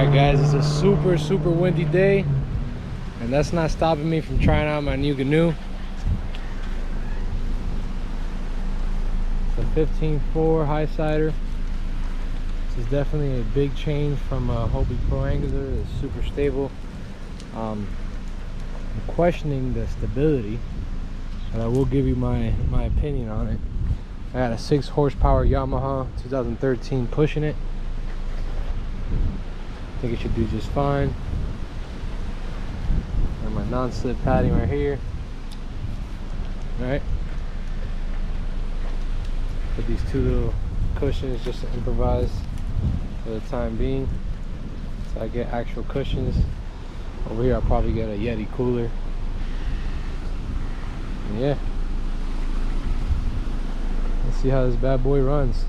Alright guys, it's a super windy day, and that's not stopping me from trying out my new Gheenoe. It's a 15.4 HighSider. This is definitely a big change from a Hobie Pro Angler. It's super stable. I'm questioning the stability, but I will give you my opinion on it. I got a 6 horsepower Yamaha 2013 pushing it. I think it should do just fine. And my non-slip padding right here. Alright. Put these 2 little cushions just to improvise for the time being. So I get actual cushions. Over here I'll probably get a Yeti cooler. And yeah. Let's see how this bad boy runs.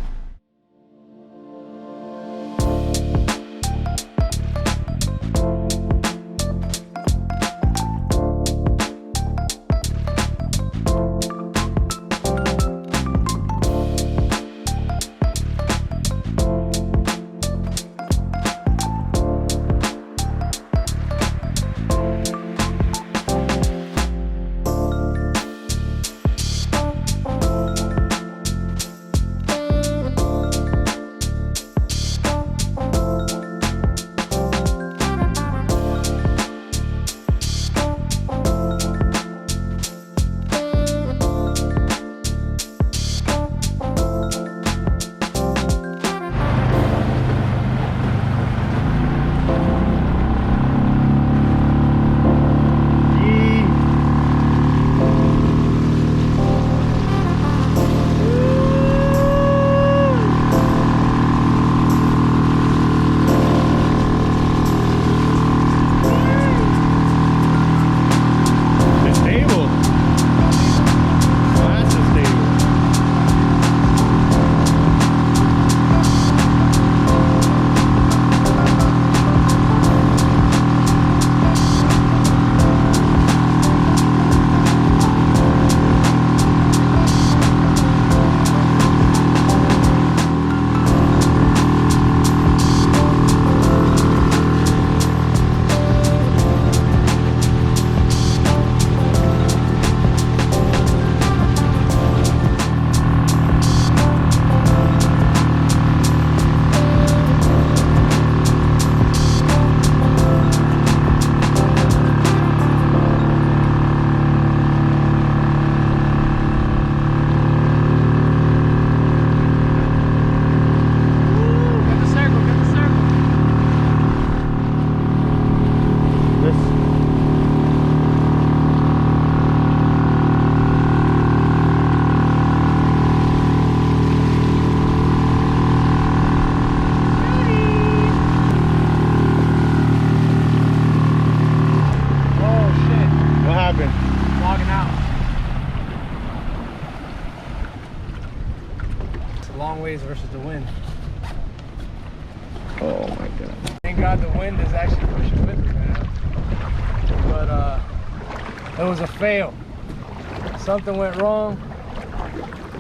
Long ways versus the wind. Oh my god. Thank God the wind is actually pushing with me right now. But it was a fail. Something went wrong.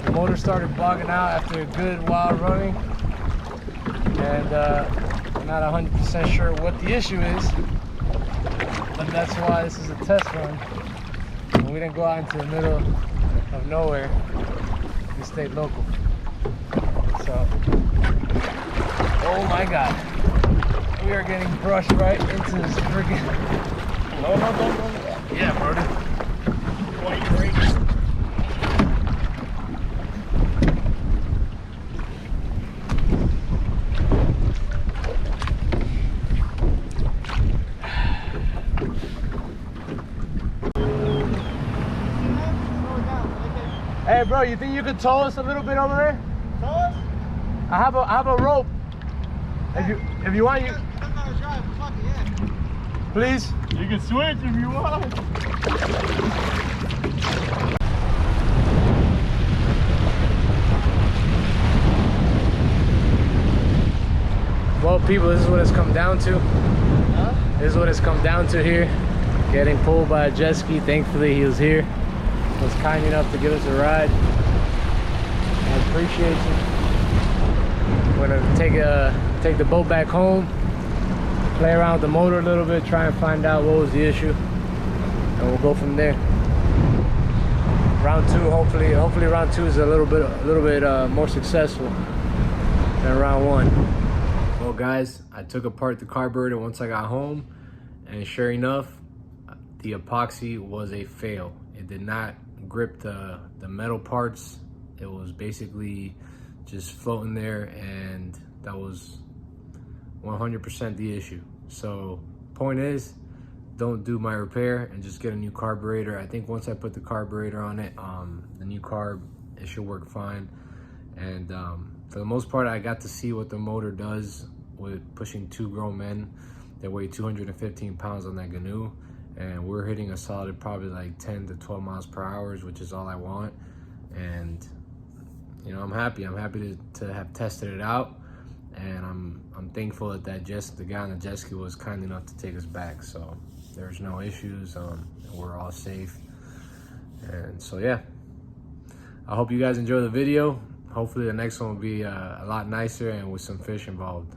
The motor started bogging out after a good while running. And I'm not 100% sure what the issue is. But that's why this is a test run. And we didn't go out into the middle of nowhere. We stayed local. So, oh my god, we are getting brushed right into this freaking. No. Yeah, brother. Why you braking? Hey, bro, you think you could tow us a little bit over there? Tow us? I have a rope. If you want, you. I'm not driving. Fuck it, yeah. Please. You can switch if you want. Well, people, this is what it's come down to. Huh? This is what it's come down to here. Getting pulled by a jet ski. Thankfully, he was here. Was kind enough to give us a ride. I appreciate you. I'm gonna take the boat back home. play around with the motor a little bit, try and find out what was the issue, and we'll go from there. Round 2, hopefully round 2 is a little bit more successful than round 1. Well guys, I took apart the carburetor once I got home, and sure enough, the epoxy was a fail. It did not grip the metal parts. It was basically just floating there, and that was 100% the issue. So point is, don't do my repair and just get a new carburetor. I think once I put the carburetor on it, the new carb, it should work fine. And for the most part, I got to see what the motor does with pushing 2 grown men that weigh 215 pounds on that Gheenoe, and we're hitting a solid probably like 10 to 12 miles per hour, which is all I want. And you know, I'm happy to have tested it out, and I'm thankful that the guy on the jet ski was kind enough to take us back. So there's no issues, we're all safe. And so yeah, I hope you guys enjoy the video. Hopefully the next one will be a lot nicer and with some fish involved.